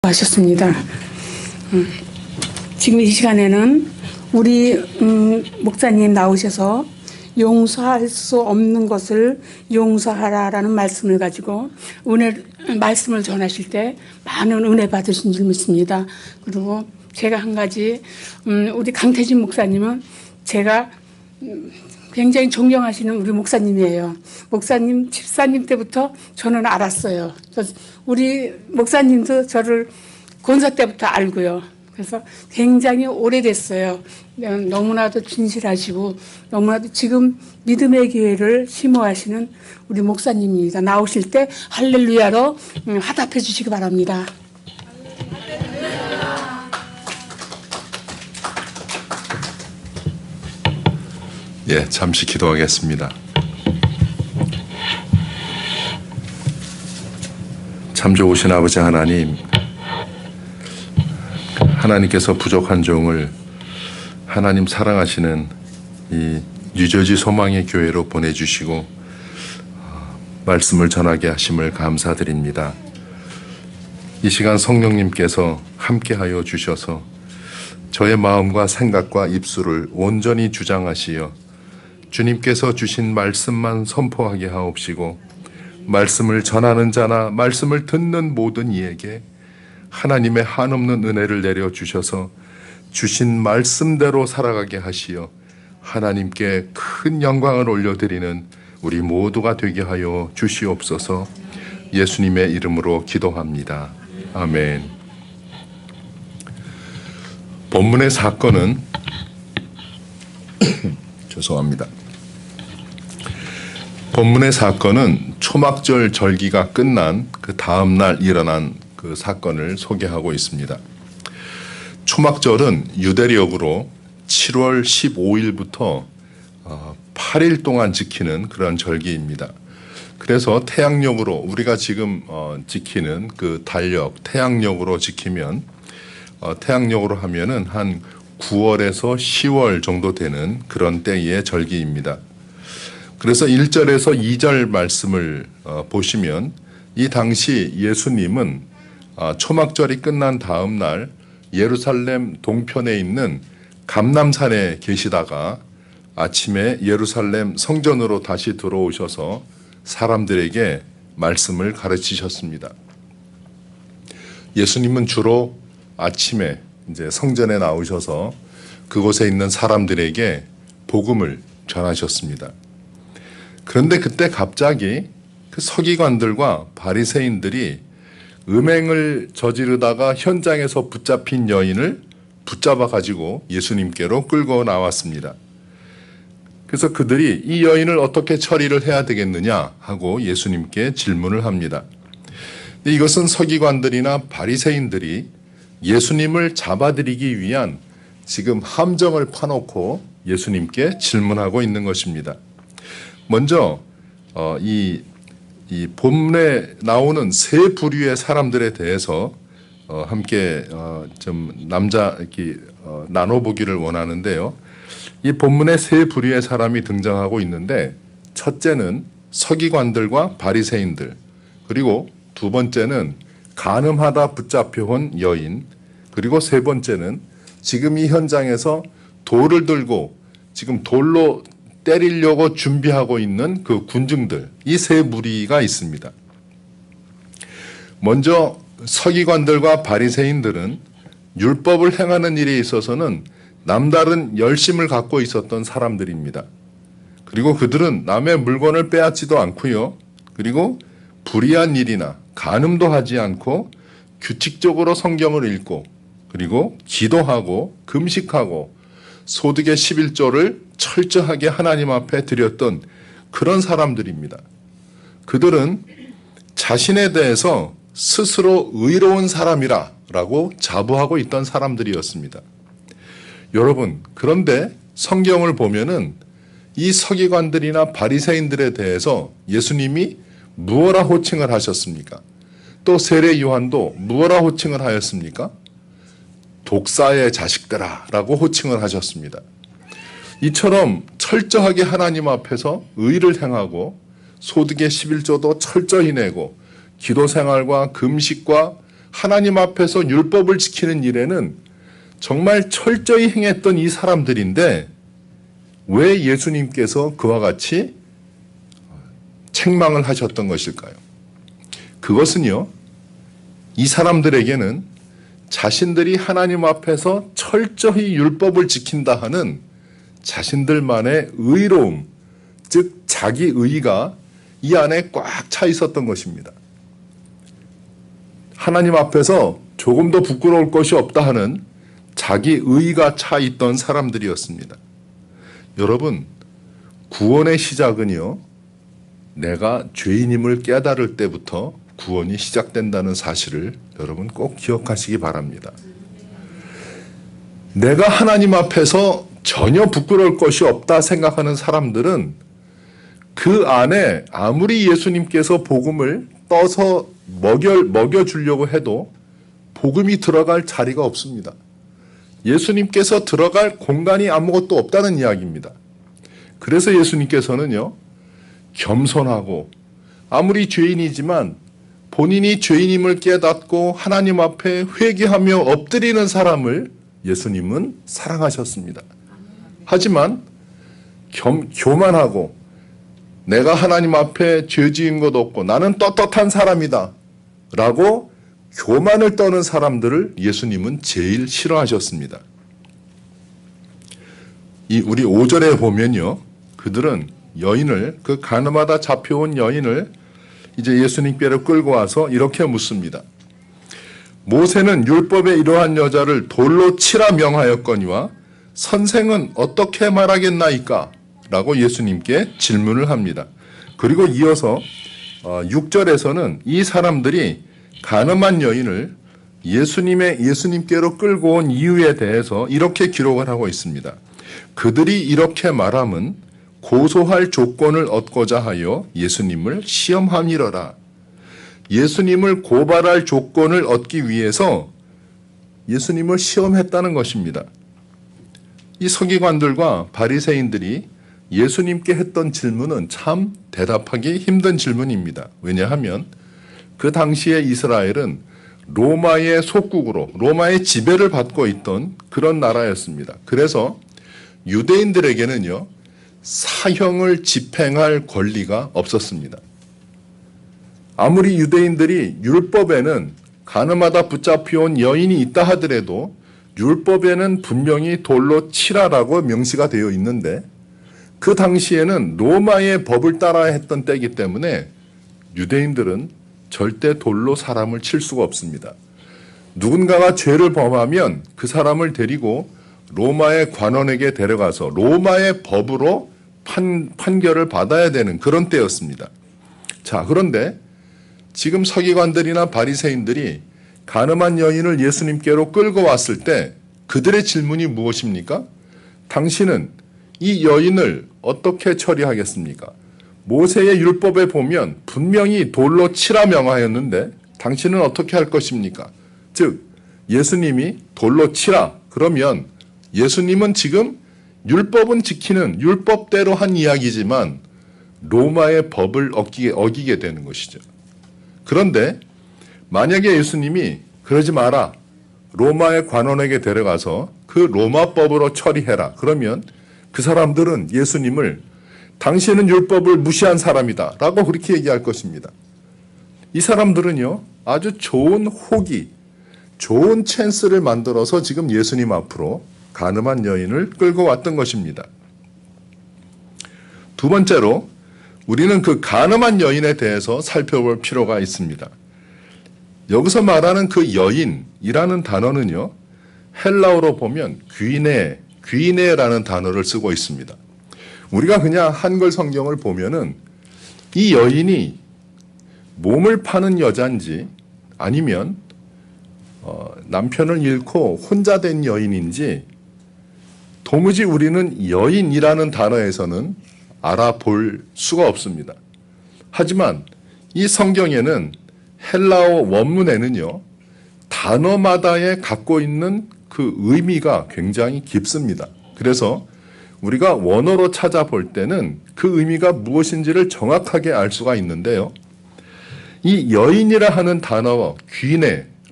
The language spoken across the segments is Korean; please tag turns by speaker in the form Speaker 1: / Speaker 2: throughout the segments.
Speaker 1: 하셨습니다. 지금 이 시간에는 우리 목사님 나오셔서 용서할 수 없는 것을 용서하라라는 말씀을 가지고 말씀을 전하실 때 많은 은혜 받으신 줄 믿습니다. 그리고 제가 한 가지 우리 강태진 목사님은 제가 굉장히 존경하시는 우리 목사님이에요. 목사님, 집사님 때부터 저는 알았어요. 우리 목사님도 저를 권사 때부터 알고요. 그래서 굉장히 오래됐어요. 너무나도 진실하시고 너무나도 지금 믿음의 교회를 심호하시는 우리 목사님입니다. 나오실 때 할렐루야로 화답해 주시기 바랍니다.
Speaker 2: 예, 잠시 기도하겠습니다. 참 좋으신 아버지 하나님, 하나님께서 부족한 종을 하나님 사랑하시는 이 뉴저지 소망의 교회로 보내주시고 말씀을 전하게 하심을 감사드립니다. 이 시간 성령님께서 함께하여 주셔서 저의 마음과 생각과 입술을 온전히 주장하시어 주님께서 주신 말씀만 선포하게 하옵시고 말씀을 전하는 자나 말씀을 듣는 모든 이에게 하나님의 한없는 은혜를 내려주셔서 주신 말씀대로 살아가게 하시어 하나님께 큰 영광을 올려드리는 우리 모두가 되게 하여 주시옵소서. 예수님의 이름으로 기도합니다. 아멘. 본문의 사건은 죄송합니다. 본문의 사건은 초막절 절기가 끝난 그 다음 날 일어난 그 사건을 소개하고 있습니다. 초막절은 유대력으로 7월 15일부터 8일 동안 지키는 그런 절기입니다. 그래서 태양력으로 우리가 지금 지키는 그 달력, 태양력으로 지키면 태양력으로 하면은 한 9월에서 10월 정도 되는 그런 때의 절기입니다. 그래서 1절에서 2절 말씀을 보시면 이 당시 예수님은 초막절이 끝난 다음 날 예루살렘 동편에 있는 감람산에 계시다가 아침에 예루살렘 성전으로 다시 들어오셔서 사람들에게 말씀을 가르치셨습니다. 예수님은 주로 아침에 이제 성전에 나오셔서 그곳에 있는 사람들에게 복음을 전하셨습니다. 그런데 그때 갑자기 그 서기관들과 바리새인들이 음행을 저지르다가 현장에서 붙잡힌 여인을 붙잡아 가지고 예수님께로 끌고 나왔습니다. 그래서 그들이 이 여인을 어떻게 처리를 해야 되겠느냐 하고 예수님께 질문을 합니다. 이것은 서기관들이나 바리새인들이 예수님을 잡아들이기 위한 지금 함정을 파놓고 예수님께 질문하고 있는 것입니다. 먼저 이 본문에 나오는 세 부류의 사람들에 대해서 함께 좀 나눠보기를 원하는데요. 이 본문에 세 부류의 사람이 등장하고 있는데 첫째는 서기관들과 바리새인들, 그리고 두 번째는 간음하다 붙잡혀온 여인, 그리고 세 번째는 지금 이 현장에서 돌을 들고 지금 돌로 때리려고 준비하고 있는 그 군중들, 이 세 무리가 있습니다. 먼저 서기관들과 바리새인들은 율법을 행하는 일에 있어서는 남다른 열심을 갖고 있었던 사람들입니다. 그리고 그들은 남의 물건을 빼앗지도 않고요. 그리고 불의한 일이나 간음도 하지 않고 규칙적으로 성경을 읽고 그리고 기도하고 금식하고 소득의 11조를 철저하게 하나님 앞에 드렸던 그런 사람들입니다. 그들은 자신에 대해서 스스로 의로운 사람이라고 자부하고 있던 사람들이었습니다. 여러분, 그런데 성경을 보면은 이 서기관들이나 바리새인들에 대해서 예수님이 무엇라 호칭을 하셨습니까? 또 세례 요한도 무엇라 호칭을 하였습니까? 독사의 자식들아 라고 호칭을 하셨습니다. 이처럼 철저하게 하나님 앞에서 의를 행하고 소득의 11조도 철저히 내고 기도 생활과 금식과 하나님 앞에서 율법을 지키는 일에는 정말 철저히 행했던 이 사람들인데 왜 예수님께서 그와 같이 책망을 하셨던 것일까요? 그것은요, 이 사람들에게는 자신들이 하나님 앞에서 철저히 율법을 지킨다 하는 자신들만의 의로움, 즉 자기 의가 이 안에 꽉 차 있었던 것입니다. 하나님 앞에서 조금도 부끄러울 것이 없다 하는 자기 의가 차 있던 사람들이었습니다. 여러분, 구원의 시작은요, 내가 죄인임을 깨달을 때부터 구원이 시작된다는 사실을 여러분 꼭 기억하시기 바랍니다. 내가 하나님 앞에서 전혀 부끄러울 것이 없다 생각하는 사람들은 그 안에 아무리 예수님께서 복음을 떠서 먹여주려고 해도 복음이 들어갈 자리가 없습니다. 예수님께서 들어갈 공간이 아무것도 없다는 이야기입니다. 그래서 예수님께서는요, 겸손하고 아무리 죄인이지만 본인이 죄인임을 깨닫고 하나님 앞에 회개하며 엎드리는 사람을 예수님은 사랑하셨습니다. 하지만 교만하고 내가 하나님 앞에 죄 지은 것 없고 나는 떳떳한 사람이다 라고 교만을 떠는 사람들을 예수님은 제일 싫어하셨습니다. 우리 5절에 보면요, 그들은 여인을, 그 가늠하다 잡혀온 여인을 이제 예수님께로 끌고 와서 이렇게 묻습니다. 모세는 율법에 이러한 여자를 돌로 치라 명하였거니와 선생은 어떻게 말하겠나이까? 라고 예수님께 질문을 합니다. 그리고 이어서 6절에서는 이 사람들이 가늠한 여인을 예수님께로 끌고 온 이유에 대해서 이렇게 기록을 하고 있습니다. 그들이 이렇게 말함은 고소할 조건을 얻고자 하여 예수님을 시험함이러라. 예수님을 고발할 조건을 얻기 위해서 예수님을 시험했다는 것입니다. 이 서기관들과 바리새인들이 예수님께 했던 질문은 참 대답하기 힘든 질문입니다. 왜냐하면 그 당시에 이스라엘은 로마의 속국으로, 로마의 지배를 받고 있던 그런 나라였습니다. 그래서 유대인들에게는요, 사형을 집행할 권리가 없었습니다. 아무리 유대인들이 율법에는 가늠하다 붙잡혀온 여인이 있다 하더라도 율법에는 분명히 돌로 치라라고 명시가 되어 있는데 그 당시에는 로마의 법을 따라야 했던 때이기 때문에 유대인들은 절대 돌로 사람을 칠 수가 없습니다. 누군가가 죄를 범하면 그 사람을 데리고 로마의 관원에게 데려가서 로마의 법으로 판결을 받아야 되는 그런 때였습니다. 자, 그런데 지금 서기관들이나 바리새인들이 가늠한 여인을 예수님께로 끌고 왔을 때 그들의 질문이 무엇입니까? 당신은 이 여인을 어떻게 처리하겠습니까? 모세의 율법에 보면 분명히 돌로 치라 명하였는데 당신은 어떻게 할 것입니까? 즉 예수님이 돌로 치라 그러면 예수님은 지금 율법은 지키는 율법대로 한 이야기지만 로마의 법을 어기게 되는 것이죠. 그런데 만약에 예수님이 그러지 마라, 로마의 관원에게 데려가서 그 로마법으로 처리해라, 그러면 그 사람들은 예수님을 당신은 율법을 무시한 사람이다 라고 그렇게 얘기할 것입니다. 이 사람들은요, 아주 좋은 호기, 좋은 찬스를 만들어서 지금 예수님 앞으로 가늠한 여인을 끌고 왔던 것입니다. 두 번째로 우리는 그 가늠한 여인에 대해서 살펴볼 필요가 있습니다. 여기서 말하는 그 여인이라는 단어는요, 헬라어로 보면 귀네라는 단어를 쓰고 있습니다. 우리가 그냥 한글 성경을 보면은 이 여인이 몸을 파는 여자인지 아니면 남편을 잃고 혼자 된 여인인지 도무지 우리는 여인이라는 단어에서는 알아볼 수가 없습니다. 하지만 이 성경에는 헬라어 원문에는요, 단어마다에 갖고 있는 그 의미가 굉장히 깊습니다. 그래서 우리가 원어로 찾아볼 때는 그 의미가 무엇인지를 정확하게 알 수가 있는데요. 이 여인이라 하는 단어와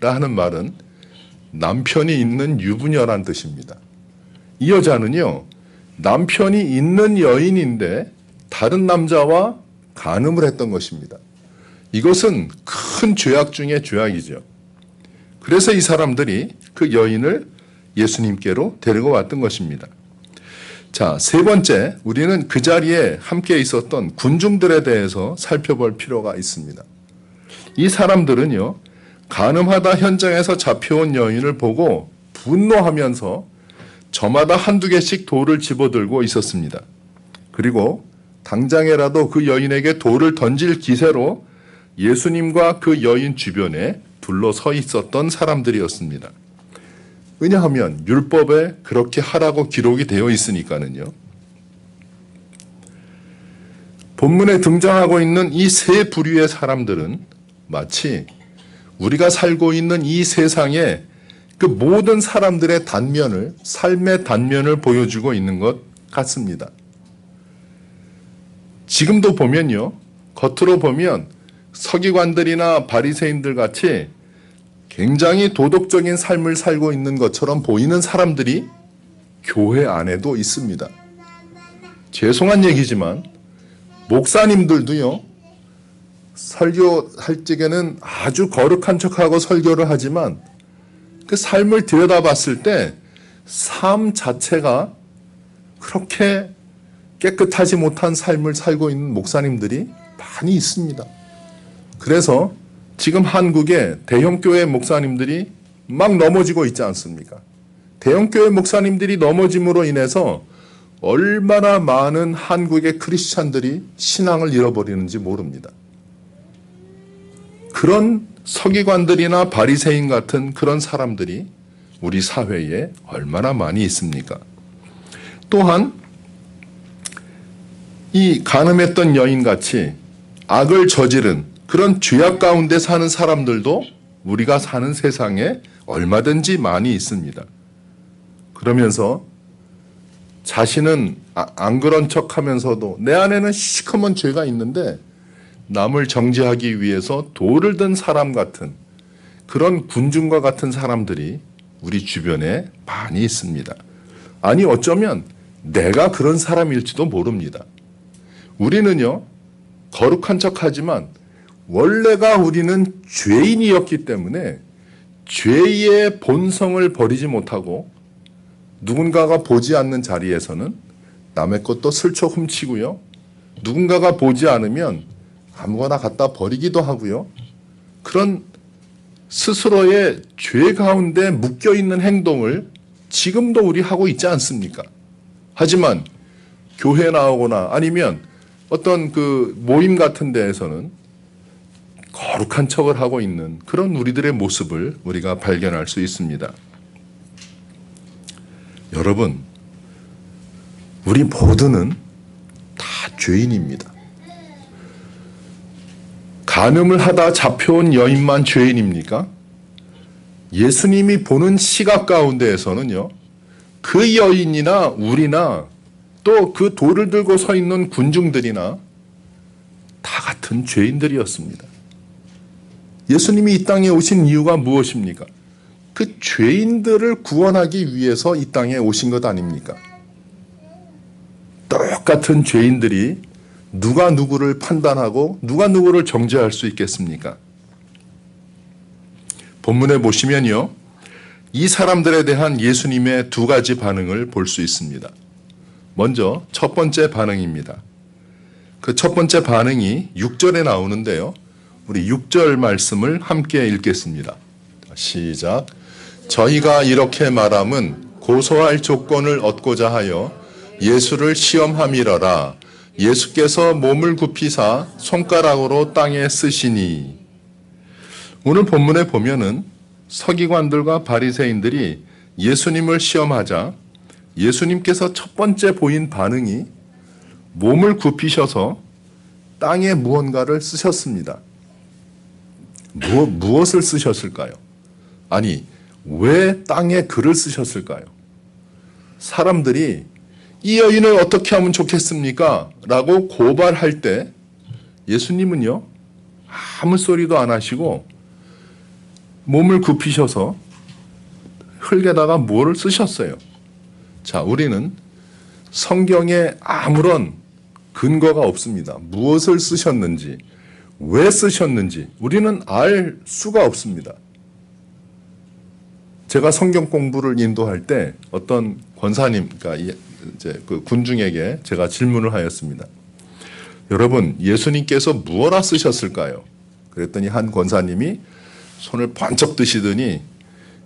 Speaker 2: 하는 말은 남편이 있는 유부녀란 뜻입니다. 이 여자는요, 남편이 있는 여인인데 다른 남자와 간음을 했던 것입니다. 이것은 큰 죄악 중의 죄악이죠. 그래서 이 사람들이 그 여인을 예수님께로 데리고 왔던 것입니다. 자, 세 번째, 우리는 그 자리에 함께 있었던 군중들에 대해서 살펴볼 필요가 있습니다. 이 사람들은요, 간음하다 현장에서 잡혀온 여인을 보고 분노하면서 저마다 한두 개씩 돌을 집어들고 있었습니다. 그리고 당장에라도 그 여인에게 돌을 던질 기세로 예수님과 그 여인 주변에 둘러서 있었던 사람들이었습니다. 왜냐하면 율법에 그렇게 하라고 기록이 되어 있으니까는요. 본문에 등장하고 있는 이 세 부류의 사람들은 마치 우리가 살고 있는 이 세상의 그 모든 사람들의 단면을, 삶의 단면을 보여주고 있는 것 같습니다. 지금도 보면요, 겉으로 보면 서기관들이나 바리새인들 같이 굉장히 도덕적인 삶을 살고 있는 것처럼 보이는 사람들이 교회 안에도 있습니다. 죄송한 얘기지만 목사님들도요, 설교할 적에는 아주 거룩한 척하고 설교를 하지만 그 삶을 들여다봤을 때 삶 자체가 그렇게 깨끗하지 못한 삶을 살고 있는 목사님들이 많이 있습니다. 그래서 지금 한국의 대형교회 목사님들이 막 넘어지고 있지 않습니까? 대형교회 목사님들이 넘어짐으로 인해서 얼마나 많은 한국의 크리스찬들이 신앙을 잃어버리는지 모릅니다. 그런 서기관들이나 바리새인 같은 그런 사람들이 우리 사회에 얼마나 많이 있습니까? 또한 이 간음했던 여인같이 악을 저지른 그런 죄악 가운데 사는 사람들도 우리가 사는 세상에 얼마든지 많이 있습니다. 그러면서 자신은 안 그런 척하면서도 내 안에는 시커먼 죄가 있는데 남을 정죄하기 위해서 돌을 든 사람 같은 그런 군중과 같은 사람들이 우리 주변에 많이 있습니다. 아니 어쩌면 내가 그런 사람일지도 모릅니다. 우리는요, 거룩한 척하지만 원래가 우리는 죄인이었기 때문에 죄의 본성을 버리지 못하고 누군가가 보지 않는 자리에서는 남의 것도 슬쩍 훔치고요. 누군가가 보지 않으면 아무거나 갖다 버리기도 하고요. 그런 스스로의 죄 가운데 묶여있는 행동을 지금도 우리 하고 있지 않습니까? 하지만 교회 나오거나 아니면 어떤 그 모임 같은 데에서는 거룩한 척을 하고 있는 그런 우리들의 모습을 우리가 발견할 수 있습니다. 여러분, 우리 모두는 다 죄인입니다. 간음을 하다 잡혀온 여인만 죄인입니까? 예수님이 보는 시각 가운데에서는요, 그 여인이나 우리나 또 그 돌을 들고 서 있는 군중들이나 다 같은 죄인들이었습니다. 예수님이 이 땅에 오신 이유가 무엇입니까? 그 죄인들을 구원하기 위해서 이 땅에 오신 것 아닙니까? 똑같은 죄인들이 누가 누구를 판단하고 누가 누구를 정죄할 수 있겠습니까? 본문에 보시면요, 이 사람들에 대한 예수님의 두 가지 반응을 볼 수 있습니다. 먼저 첫 번째 반응입니다. 그 첫 번째 반응이 6절에 나오는데요. 우리 6절 말씀을 함께 읽겠습니다. 시작. 저희가 이렇게 말함은 고소할 조건을 얻고자 하여 예수를 시험함이러라. 예수께서 몸을 굽히사 손가락으로 땅에 쓰시니. 오늘 본문에 보면은 서기관들과 바리새인들이 예수님을 시험하자 예수님께서 첫 번째 보인 반응이 몸을 굽히셔서 땅에 무언가를 쓰셨습니다. 무엇을 쓰셨을까요? 아니, 왜 땅에 글을 쓰셨을까요? 사람들이 이 여인을 어떻게 하면 좋겠습니까? 라고 고발할 때 예수님은요, 아무 소리도 안 하시고 몸을 굽히셔서 흙에다가 뭐를 쓰셨어요. 자, 우리는 성경에 아무런 근거가 없습니다. 무엇을 쓰셨는지, 왜 쓰셨는지 우리는 알 수가 없습니다. 제가 성경 공부를 인도할 때 어떤 권사님, 그러니까 이제 그 군중에게 제가 질문을 하였습니다. 여러분, 예수님께서 무엇라 쓰셨을까요? 그랬더니 한 권사님이 손을 번쩍 드시더니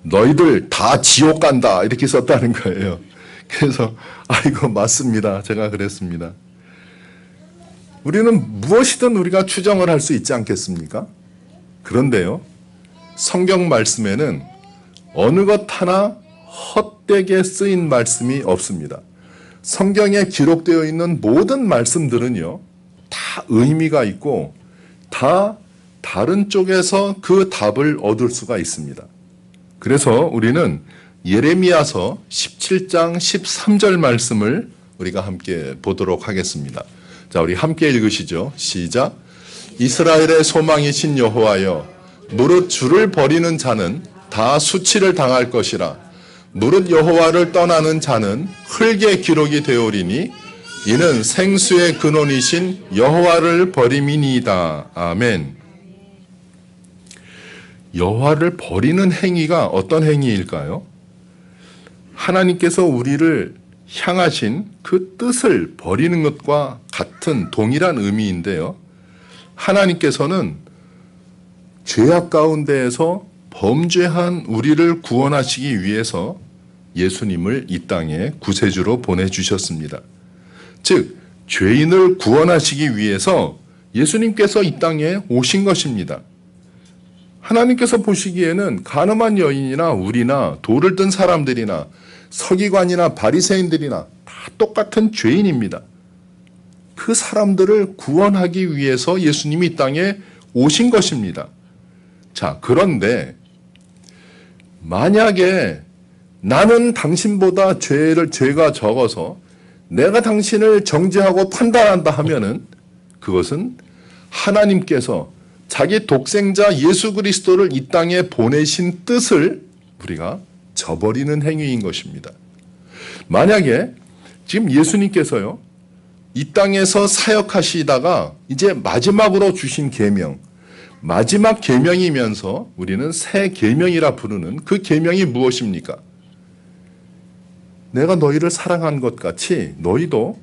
Speaker 2: 너희들 다 지옥 간다 이렇게 썼다는 거예요. 그래서 이거 맞습니다. 제가 그랬습니다. 우리는 무엇이든 우리가 추정을 할 수 있지 않겠습니까? 그런데요, 성경 말씀에는 어느 것 하나 헛되게 쓰인 말씀이 없습니다. 성경에 기록되어 있는 모든 말씀들은요, 다 의미가 있고 다 다른 쪽에서 그 답을 얻을 수가 있습니다. 그래서 우리는 예레미야서 17장 13절 말씀을 우리가 함께 보도록 하겠습니다. 자, 우리 함께 읽으시죠. 시작. 이스라엘의 소망이신 여호와여, 무릇 주를 버리는 자는 다 수치를 당할 것이라. 무릇 여호와를 떠나는 자는 흙의 기록이 되오리니 이는 생수의 근원이신 여호와를 버림이니이다. 아멘. 여호와를 버리는 행위가 어떤 행위일까요? 하나님께서 우리를 향하신 그 뜻을 버리는 것과 같은 동일한 의미인데요. 하나님께서는 죄악 가운데에서 범죄한 우리를 구원하시기 위해서 예수님을 이 땅에 구세주로 보내주셨습니다. 즉, 죄인을 구원하시기 위해서 예수님께서 이 땅에 오신 것입니다. 하나님께서 보시기에는 간음한 여인이나 우리나 돌을 든 사람들이나 서기관이나 바리새인들이나 다 똑같은 죄인입니다. 그 사람들을 구원하기 위해서 예수님이 이 땅에 오신 것입니다. 자, 그런데 만약에 나는 당신보다 죄가 적어서 내가 당신을 정죄하고 판단한다 하면은 그것은 하나님께서 자기 독생자 예수 그리스도를 이 땅에 보내신 뜻을 우리가 저버리는 행위인 것입니다. 만약에 지금 예수님께서요, 이 땅에서 사역하시다가 이제 마지막으로 주신 계명, 마지막 계명이면서 우리는 새 계명이라 부르는 그 계명이 무엇입니까? 내가 너희를 사랑한 것 같이 너희도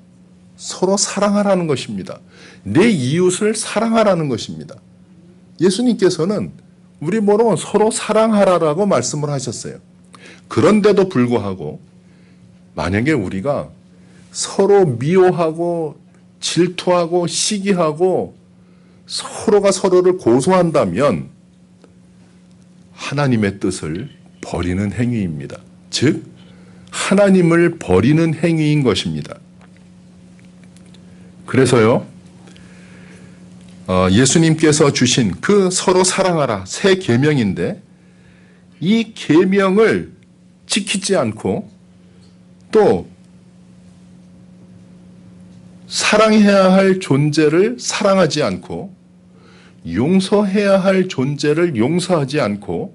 Speaker 2: 서로 사랑하라는 것입니다. 내 이웃을 사랑하라는 것입니다. 예수님께서는 우리 보러 서로 사랑하라라고 말씀을 하셨어요. 그런데도 불구하고 만약에 우리가 서로 미워하고 질투하고 시기하고 서로가 서로를 고소한다면 하나님의 뜻을 버리는 행위입니다. 즉, 하나님을 버리는 행위인 것입니다. 그래서요, 예수님께서 주신 그 서로 사랑하라 새 계명인데 이 계명을 지키지 않고 또 사랑해야 할 존재를 사랑하지 않고 용서해야 할 존재를 용서하지 않고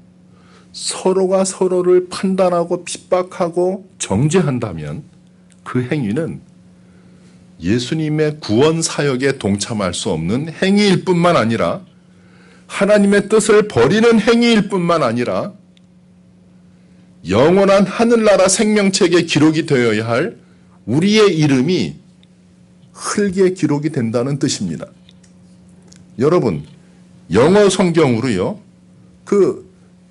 Speaker 2: 서로가 서로를 판단하고 핍박하고 정죄한다면 그 행위는 예수님의 구원 사역에 동참할 수 없는 행위일 뿐만 아니라 하나님의 뜻을 버리는 행위일 뿐만 아니라 영원한 하늘나라 생명책에 기록이 되어야 할 우리의 이름이 흙에 기록이 된다는 뜻입니다. 여러분, 영어 성경으로요,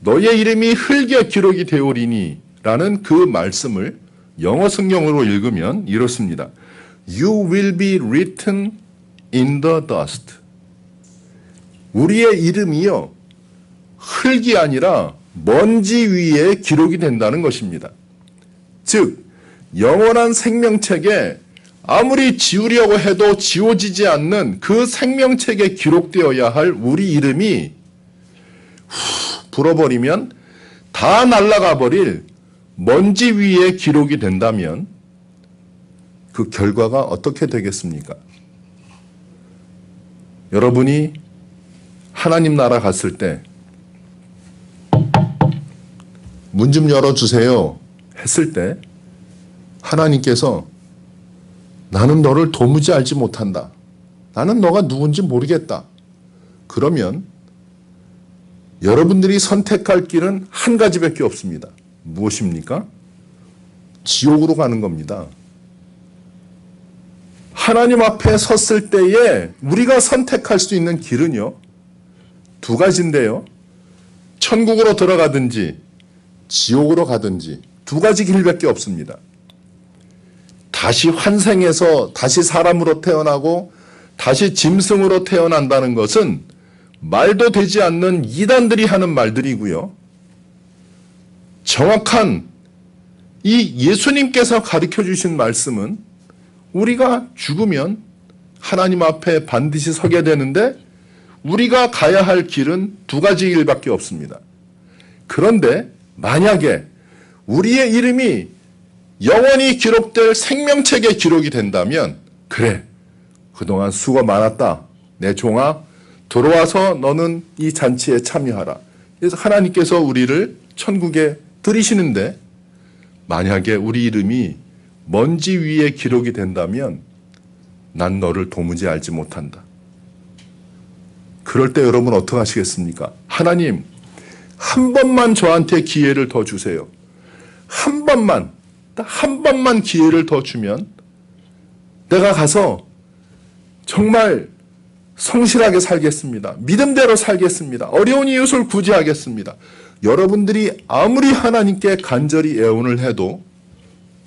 Speaker 2: 너의 이름이 흙에 기록이 되오리니 라는 그 말씀을 영어 성경으로 읽으면 이렇습니다. You will be written in the dust. 우리의 이름이요, 흙이 아니라 먼지 위에 기록이 된다는 것입니다. 즉, 영원한 생명책에 아무리 지우려고 해도 지워지지 않는 그 생명책에 기록되어야 할 우리 이름이 불어버리면 다 날아가 버릴 먼지 위에 기록이 된다면 그 결과가 어떻게 되겠습니까? 여러분이 하나님 나라 갔을 때 문 좀 열어주세요 했을 때 하나님께서 나는 너를 도무지 알지 못한다. 나는 너가 누군지 모르겠다. 그러면 여러분들이 선택할 길은 한 가지밖에 없습니다. 무엇입니까? 지옥으로 가는 겁니다. 하나님 앞에 섰을 때에 우리가 선택할 수 있는 길은요, 두 가지인데요. 천국으로 들어가든지 지옥으로 가든지 두 가지 길밖에 없습니다. 다시 환생해서 다시 사람으로 태어나고 다시 짐승으로 태어난다는 것은 말도 되지 않는 이단들이 하는 말들이고요. 정확한 이 예수님께서 가르쳐 주신 말씀은 우리가 죽으면 하나님 앞에 반드시 서게 되는데 우리가 가야 할 길은 두 가지 길밖에 없습니다. 그런데 만약에 우리의 이름이 영원히 기록될 생명책에 기록이 된다면 그래, 그동안 수고 많았다. 내 종아, 들어와서 너는 이 잔치에 참여하라. 그래서 하나님께서 우리를 천국에 들이시는데 만약에 우리 이름이 먼지 위에 기록이 된다면 난 너를 도무지 알지 못한다. 그럴 때 여러분 어떻게 하시겠습니까? 하나님, 한 번만 저한테 기회를 더 주세요. 한 번만, 딱 한 번만 기회를 더 주면 내가 가서 정말 성실하게 살겠습니다. 믿음대로 살겠습니다. 어려운 이웃을 구제하겠습니다. 여러분들이 아무리 하나님께 간절히 애원을 해도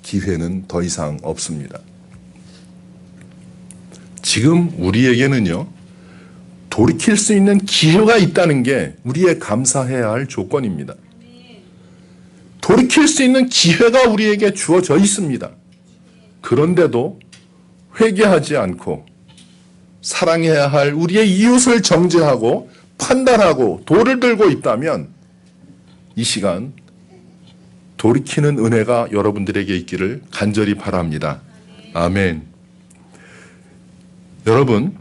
Speaker 2: 기회는 더 이상 없습니다. 지금 우리에게는요, 돌이킬 수 있는 기회가 있다는 게 우리의 감사해야 할 조건입니다. 돌이킬 수 있는 기회가 우리에게 주어져 있습니다. 그런데도 회개하지 않고 사랑해야 할 우리의 이웃을 정죄하고 판단하고 돌을 들고 있다면 이 시간 돌이키는 은혜가 여러분들에게 있기를 간절히 바랍니다. 아멘. 여러분,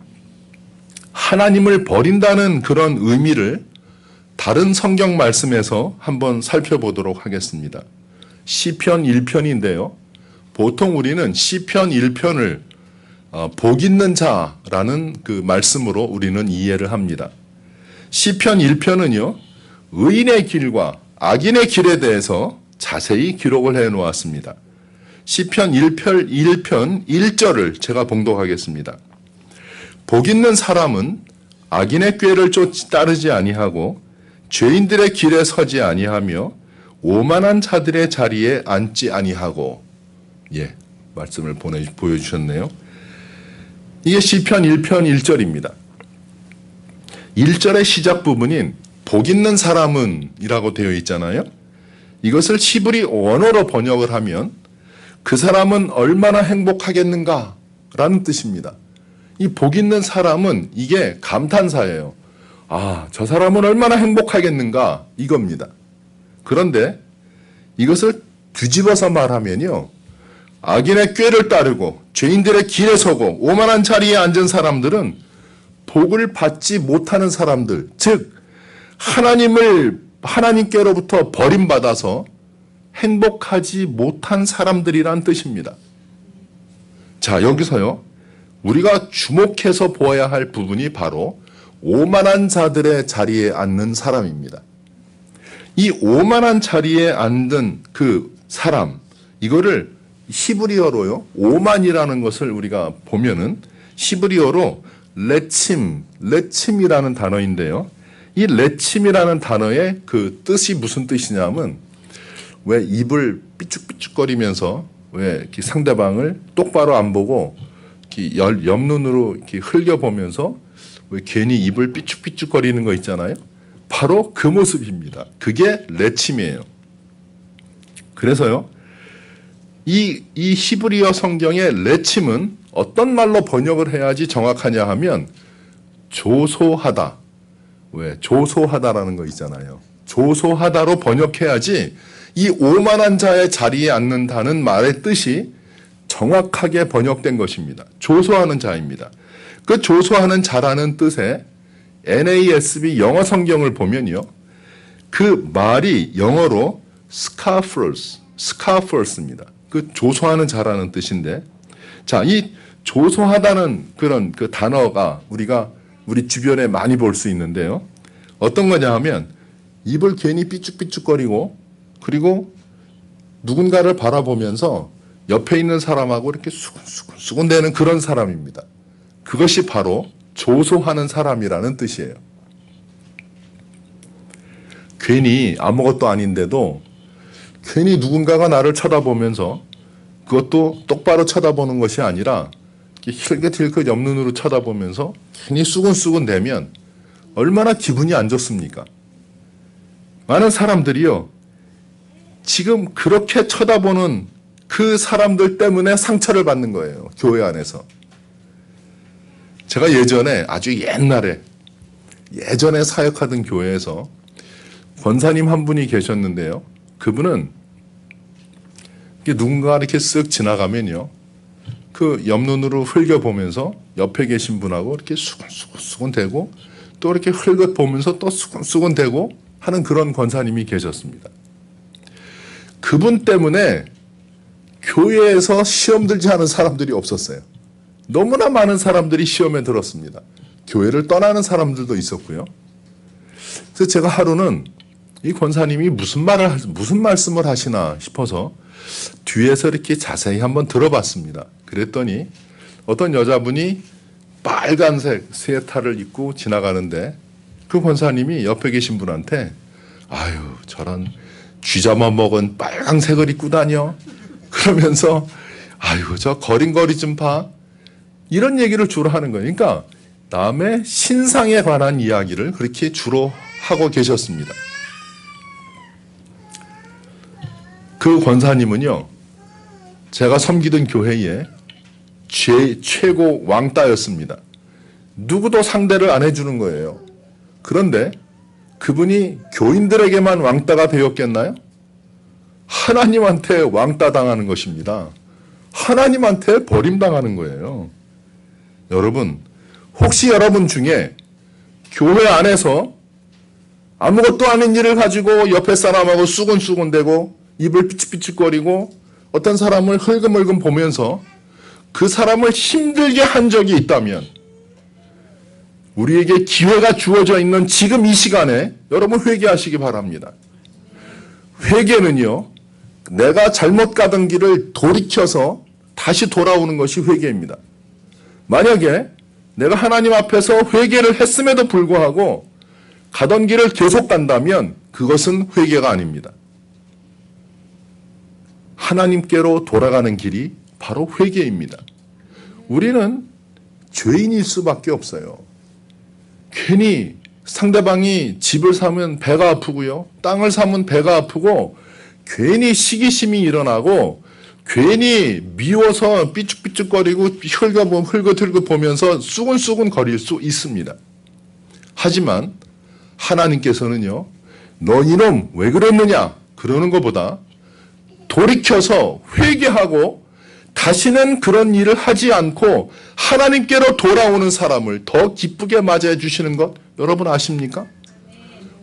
Speaker 2: 하나님을 버린다는 그런 의미를 다른 성경 말씀에서 한번 살펴보도록 하겠습니다. 시편 1편인데요. 보통 우리는 시편 1편을 복 있는 자라는 그 말씀으로 우리는 이해를 합니다. 시편 1편은요, 의인의 길과 악인의 길에 대해서 자세히 기록을 해 놓았습니다. 시편 1편 1절을 제가 봉독하겠습니다. 복 있는 사람은 악인의 꾀를 따르지 아니하고 죄인들의 길에 서지 아니하며 오만한 자들의 자리에 앉지 아니하고, 말씀을 보여주셨네요. 이게 시편 1편 1절입니다. 1절의 시작 부분인 복 있는 사람은 이라고 되어 있잖아요. 이것을 히브리 원어로 번역을 하면 그 사람은 얼마나 행복하겠는가 라는 뜻입니다. 이 복 있는 사람은 이게 감탄사예요. 아, 저 사람은 얼마나 행복하겠는가 이겁니다. 그런데 이것을 뒤집어서 말하면요, 악인의 꾀를 따르고 죄인들의 길에 서고 오만한 자리에 앉은 사람들은 복을 받지 못하는 사람들, 즉 하나님께로부터 버림받아서 행복하지 못한 사람들이란 뜻입니다. 자, 여기서요, 우리가 주목해서 보아야 할 부분이 바로 오만한 자들의 자리에 앉는 사람입니다. 이 오만한 자리에 앉는 그 사람, 이거를 히브리어로요, 오만이라는 것을 우리가 보면은 히브리어로 레침이라는 단어인데요. 이 레침이라는 단어의 그 뜻이 무슨 뜻이냐면, 왜 입을 삐죽삐죽거리면서 왜 상대방을 똑바로 안 보고 옆눈으로 이렇게 흘려보면서 왜 괜히 입을 삐죽삐죽거리는 거 있잖아요. 바로 그 모습입니다. 그게 레침이에요. 그래서요, 이 히브리어 성경의 레침은 어떤 말로 번역을 해야지 정확하냐 하면 조소하다. 왜? 조소하다라는 거 있잖아요. 조소하다로 번역해야지 이 오만한 자의 자리에 앉는다는 말의 뜻이 정확하게 번역된 것입니다. 조소하는 자입니다. 그 조소하는 자라는 뜻의 NASB 영어 성경을 보면요, 그 말이 영어로 스카퍼스입니다. 그 조소하는 자라는 뜻인데, 자, 이 조소하다는 그런 그 단어가 우리가 우리 주변에 많이 볼 수 있는데요. 어떤 거냐 하면 입을 괜히 삐죽삐죽거리고 그리고 누군가를 바라보면서 옆에 있는 사람하고 이렇게 수근수근수근대는 그런 사람입니다. 그것이 바로 조소하는 사람이라는 뜻이에요. 괜히 아무것도 아닌데도 괜히 누군가가 나를 쳐다보면서 그것도 똑바로 쳐다보는 것이 아니라 힐끗힐끗 옆눈으로 쳐다보면서 괜히 수근수근대면 얼마나 기분이 안 좋습니까? 많은 사람들이요, 지금 그렇게 쳐다보는 그 사람들 때문에 상처를 받는 거예요. 교회 안에서. 제가 예전에 아주 예전에 사역하던 교회에서 권사님 한 분이 계셨는데요. 그분은 누군가 이렇게 쓱 지나가면요, 그 옆눈으로 흘겨보면서 옆에 계신 분하고 이렇게 수근수근대고 또 이렇게 흘긋 보면서 또 수근수근대고 하는 그런 권사님이 계셨습니다. 그분 때문에 교회에서 시험 들지 않은 사람들이 없었어요. 너무나 많은 사람들이 시험에 들었습니다. 교회를 떠나는 사람들도 있었고요. 그래서 제가 하루는 이 권사님이 무슨 말씀을 하시나 싶어서 뒤에서 이렇게 자세히 한번 들어봤습니다. 그랬더니 어떤 여자분이 빨간색 스웨터를 입고 지나가는데 그 권사님이 옆에 계신 분한테 아유, 저런 쥐잡아 먹은 빨강색을 입고 다녀? 그러면서 아유, 저 거린거리 좀 봐. 이런 얘기를 주로 하는 거예요. 그러니까 남의 신상에 관한 이야기를 그렇게 주로 하고 계셨습니다. 그 권사님은요, 제가 섬기던 교회에 최고 왕따였습니다. 누구도 상대를 안 해주는 거예요. 그런데 그분이 교인들에게만 왕따가 되었겠나요? 하나님한테 왕따 당하는 것입니다. 하나님한테 버림당하는 거예요. 여러분, 혹시 여러분 중에 교회 안에서 아무것도 아닌 일을 가지고 옆에 사람하고 수근수근대고 입을 삐죽삐죽거리고 어떤 사람을 흘금흘금 보면서 그 사람을 힘들게 한 적이 있다면 우리에게 기회가 주어져 있는 지금 이 시간에 여러분 회개하시기 바랍니다. 회개는요, 내가 잘못 가던 길을 돌이켜서 다시 돌아오는 것이 회개입니다. 만약에 내가 하나님 앞에서 회개를 했음에도 불구하고 가던 길을 계속 간다면 그것은 회개가 아닙니다. 하나님께로 돌아가는 길이 바로 회개입니다. 우리는 죄인일 수밖에 없어요. 괜히 상대방이 집을 사면 배가 아프고요, 땅을 사면 배가 아프고 괜히 시기심이 일어나고 괜히 미워서 삐죽삐죽거리고 흘긋흘긋 보면서 수근수근 거릴 수 있습니다. 하지만 하나님께서는요, 너 이놈 왜 그랬느냐 그러는 것보다 돌이켜서 회개하고 다시는 그런 일을 하지 않고 하나님께로 돌아오는 사람을 더 기쁘게 맞이해 주시는 것 여러분 아십니까?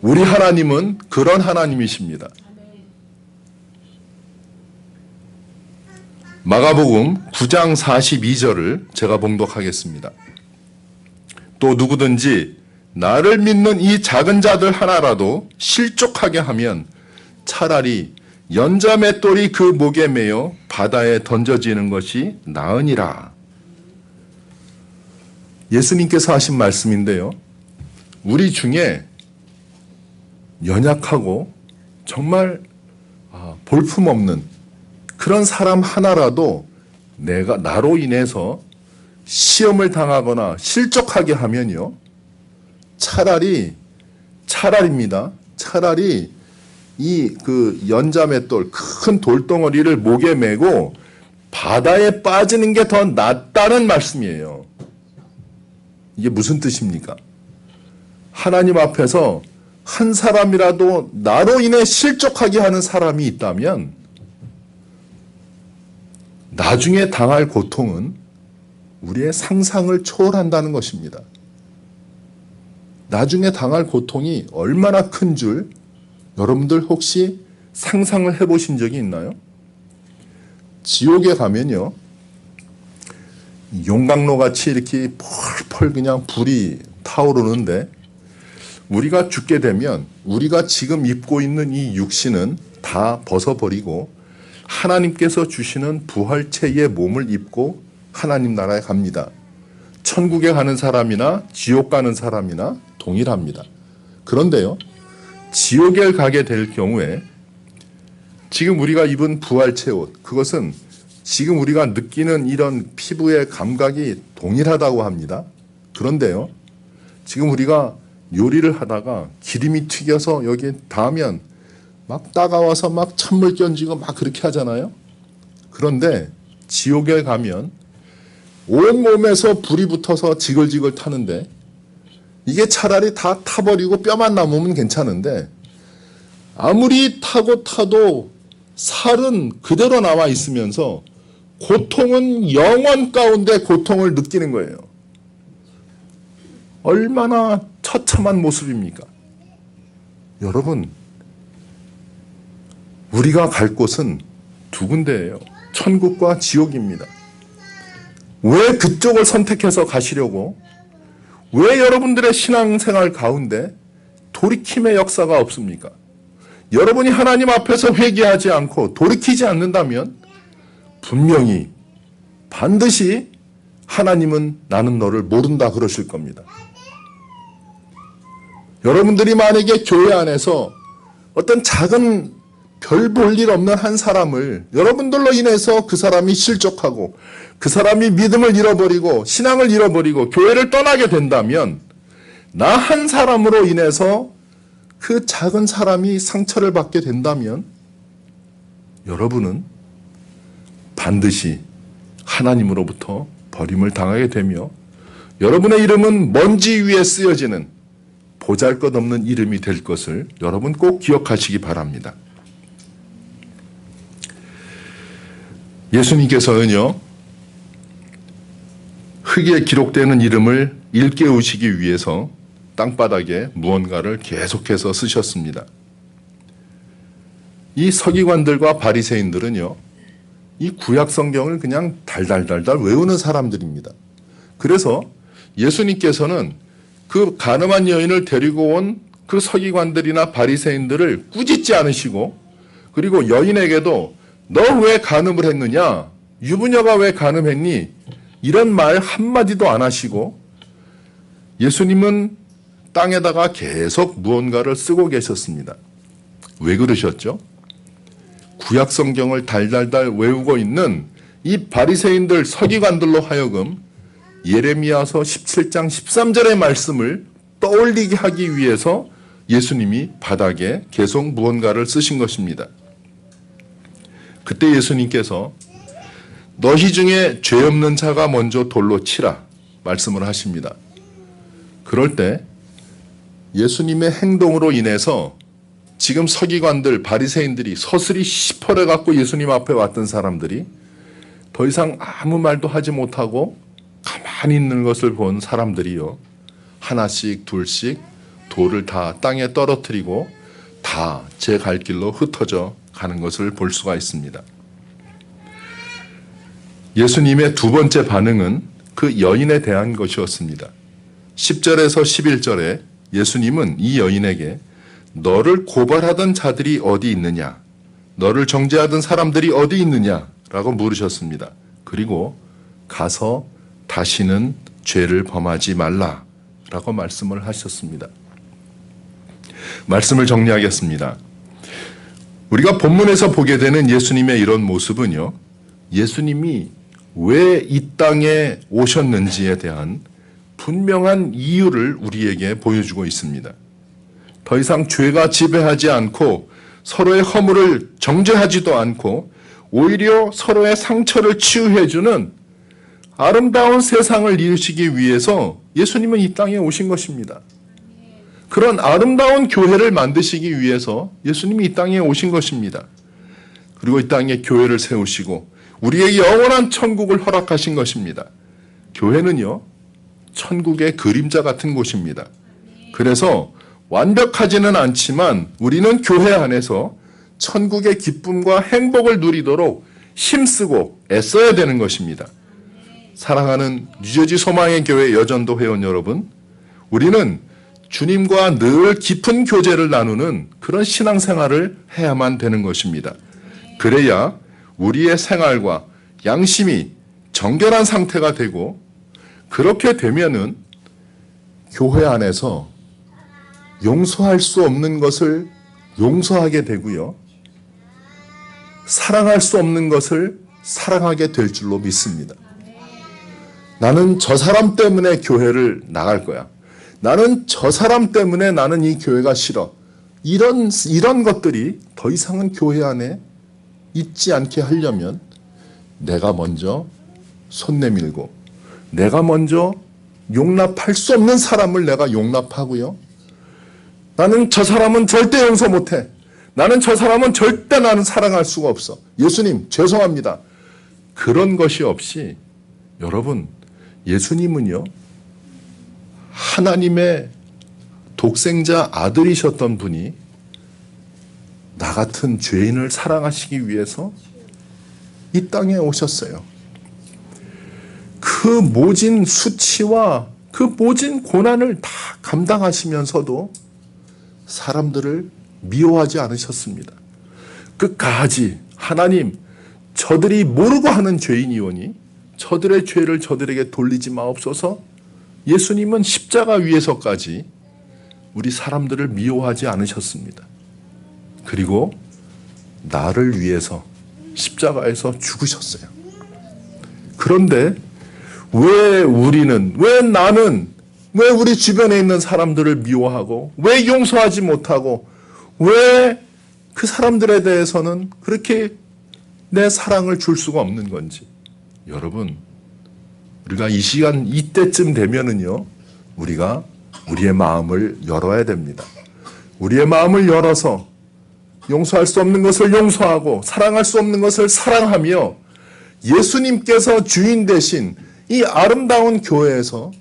Speaker 2: 우리 하나님은 그런 하나님이십니다. 마가복음 9장 42절을 제가 봉독하겠습니다. 또 누구든지 나를 믿는 이 작은 자들 하나라도 실족하게 하면 차라리 연자맷돌이 그 목에 매여 바다에 던져지는 것이 나으니라. 예수님께서 하신 말씀인데요, 우리 중에 연약하고 정말 볼품없는 그런 사람 하나라도 나로 인해서 시험을 당하거나 실족하게 하면요, 차라리입니다. 차라리 이 연자맷돌 큰 돌덩어리를 목에 메고 바다에 빠지는 게 더 낫다는 말씀이에요. 이게 무슨 뜻입니까? 하나님 앞에서 한 사람이라도 나로 인해 실족하게 하는 사람이 있다면 나중에 당할 고통은 우리의 상상을 초월한다는 것입니다. 나중에 당할 고통이 얼마나 큰 줄 여러분들 혹시 상상을 해보신 적이 있나요? 지옥에 가면요, 용광로 같이 이렇게 펄펄 그냥 불이 타오르는데, 우리가 죽게 되면 우리가 지금 입고 있는 이 육신은 다 벗어버리고 하나님께서 주시는 부활체의 몸을 입고 하나님 나라에 갑니다. 천국에 가는 사람이나 지옥 가는 사람이나 동일합니다. 그런데요, 지옥에 가게 될 경우에 지금 우리가 입은 부활체 옷, 그것은 지금 우리가 느끼는 이런 피부의 감각이 동일하다고 합니다. 그런데요, 지금 우리가 요리를 하다가 기름이 튀겨서 여기에 닿으면 막 따가워서 막 찬물 견지고 막 그렇게 하잖아요. 그런데 지옥에 가면 온몸에서 불이 붙어서 지글지글 타는데, 이게 차라리 다 타버리고 뼈만 남으면 괜찮은데, 아무리 타고 타도 살은 그대로 남아 있으면서 고통은 영원 가운데 고통을 느끼는 거예요. 얼마나 처참한 모습입니까? 여러분, 우리가 갈 곳은 두 군데예요. 천국과 지옥입니다. 왜 그쪽을 선택해서 가시려고? 왜 여러분들의 신앙생활 가운데 돌이킴의 역사가 없습니까? 여러분이 하나님 앞에서 회개하지 않고 돌이키지 않는다면 분명히 반드시 하나님은 나는 너를 모른다 그러실 겁니다. 여러분들이 만약에 교회 안에서 어떤 작은 별 볼 일 없는 한 사람을 여러분들로 인해서 그 사람이 실족하고 그 사람이 믿음을 잃어버리고 신앙을 잃어버리고 교회를 떠나게 된다면, 나 한 사람으로 인해서 그 작은 사람이 상처를 받게 된다면 여러분은 반드시 하나님으로부터 버림을 당하게 되며 여러분의 이름은 먼지 위에 쓰여지는 보잘것없는 이름이 될 것을 여러분 꼭 기억하시기 바랍니다. 예수님께서는요, 흙에 기록되는 이름을 일깨우시기 위해서 땅바닥에 무언가를 계속해서 쓰셨습니다. 이 서기관들과 바리새인들은요, 이 구약 성경을 그냥 달달달달 외우는 사람들입니다. 그래서 예수님께서는 그 가늠한 여인을 데리고 온 그 서기관들이나 바리새인들을 꾸짖지 않으시고, 그리고 여인에게도 너 왜 간음을 했느냐? 유부녀가 왜 간음했니? 이런 말 한마디도 안 하시고 예수님은 땅에다가 계속 무언가를 쓰고 계셨습니다. 왜 그러셨죠? 구약 성경을 달달달 외우고 있는 이 바리새인들 서기관들로 하여금 예레미야서 17장 13절의 말씀을 떠올리게 하기 위해서 예수님이 바닥에 계속 무언가를 쓰신 것입니다. 그때 예수님께서 너희 중에 죄 없는 자가 먼저 돌로 치라 말씀을 하십니다. 그럴 때 예수님의 행동으로 인해서 지금 서기관들, 바리새인들이 서슬이 시퍼래 갖고 예수님 앞에 왔던 사람들이 더 이상 아무 말도 하지 못하고 가만히 있는 것을 본 사람들이요, 하나씩 둘씩 돌을 다 땅에 떨어뜨리고 다 제 갈 길로 흩어져 가는 것을 볼 수가 있습니다. 예수님의 두 번째 반응은 그 여인에 대한 것이었습니다. 10절에서 11절에 예수님은 이 여인에게 너를 고발하던 자들이 어디 있느냐? 너를 정죄하던 사람들이 어디 있느냐? 라고 물으셨습니다. 그리고 가서 다시는 죄를 범하지 말라 라고 말씀을 하셨습니다. 말씀을 정리하겠습니다. 우리가 본문에서 보게 되는 예수님의 이런 모습은요, 예수님이 왜 이 땅에 오셨는지에 대한 분명한 이유를 우리에게 보여주고 있습니다. 더 이상 죄가 지배하지 않고 서로의 허물을 정죄하지도 않고 오히려 서로의 상처를 치유해주는 아름다운 세상을 이루시기 위해서 예수님은 이 땅에 오신 것입니다. 그런 아름다운 교회를 만드시기 위해서 예수님이 이 땅에 오신 것입니다. 그리고 이 땅에 교회를 세우시고 우리의 영원한 천국을 허락하신 것입니다. 교회는요, 천국의 그림자 같은 곳입니다. 그래서 완벽하지는 않지만 우리는 교회 안에서 천국의 기쁨과 행복을 누리도록 힘쓰고 애써야 되는 것입니다. 사랑하는 뉴저지 소망의 교회 여전도 회원 여러분, 우리는 주님과 늘 깊은 교제를 나누는 그런 신앙생활을 해야만 되는 것입니다. 그래야 우리의 생활과 양심이 정결한 상태가 되고, 그렇게 되면은 교회 안에서 용서할 수 없는 것을 용서하게 되고요, 사랑할 수 없는 것을 사랑하게 될 줄로 믿습니다. 나는 저 사람 때문에 교회를 나갈 거야. 나는 저 사람 때문에 나는 이 교회가 싫어. 이런 것들이 더 이상은 교회 안에 있지 않게 하려면 내가 먼저 손 내밀고, 내가 먼저 용납할 수 없는 사람을 내가 용납하고요, 나는 저 사람은 절대 용서 못해. 나는 저 사람은 절대 나는 사랑할 수가 없어. 예수님 죄송합니다. 그런 것이 없이, 여러분, 예수님은요, 하나님의 독생자 아들이셨던 분이 나 같은 죄인을 사랑하시기 위해서 이 땅에 오셨어요. 그 모진 수치와 그 모진 고난을 다 감당하시면서도 사람들을 미워하지 않으셨습니다. 끝까지 하나님, 저들이 모르고 하는 죄인이오니 저들의 죄를 저들에게 돌리지 마옵소서. 예수님은 십자가 위에서까지 우리 사람들을 미워하지 않으셨습니다. 그리고 나를 위해서 십자가에서 죽으셨어요. 그런데 왜 우리는, 왜 나는, 왜 우리 주변에 있는 사람들을 미워하고, 왜 용서하지 못하고, 왜 그 사람들에 대해서는 그렇게 내 사랑을 줄 수가 없는 건지. 여러분, 우리가 이 시간, 이때쯤 되면은요, 우리가 우리의 마음을 열어야 됩니다. 우리의 마음을 열어서 용서할 수 없는 것을 용서하고, 사랑할 수 없는 것을 사랑하며, 예수님께서 주인 되신 이 아름다운 교회에서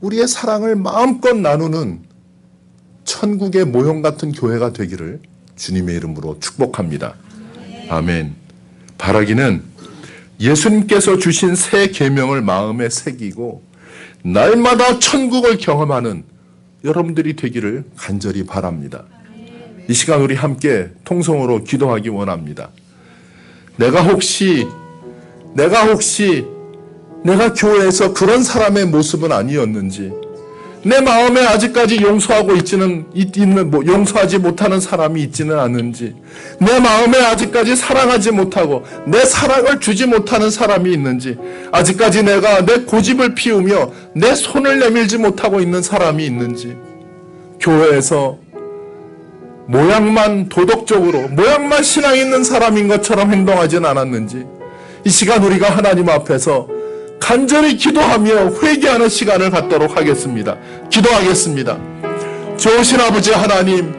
Speaker 2: 우리의 사랑을 마음껏 나누는 천국의 모형 같은 교회가 되기를 주님의 이름으로 축복합니다. 아멘. 바라기는 예수님께서 주신 새 계명을 마음에 새기고 날마다 천국을 경험하는 여러분들이 되기를 간절히 바랍니다. 이 시간 우리 함께 통성으로 기도하기 원합니다. 내가 혹시 내가 교회에서 그런 사람의 모습은 아니었는지, 내 마음에 아직까지 용서하지 못하는 사람이 있지는 않은지, 내 마음에 아직까지 사랑하지 못하고 내 사랑을 주지 못하는 사람이 있는지, 아직까지 내가 내 고집을 피우며 내 손을 내밀지 못하고 있는 사람이 있는지, 교회에서 모양만 도덕적으로, 모양만 신앙 있는 사람인 것처럼 행동하진 않았는지, 이 시간 우리가 하나님 앞에서 간절히 기도하며 회개하는 시간을 갖도록 하겠습니다. 기도하겠습니다. 좋으신 아버지 하나님,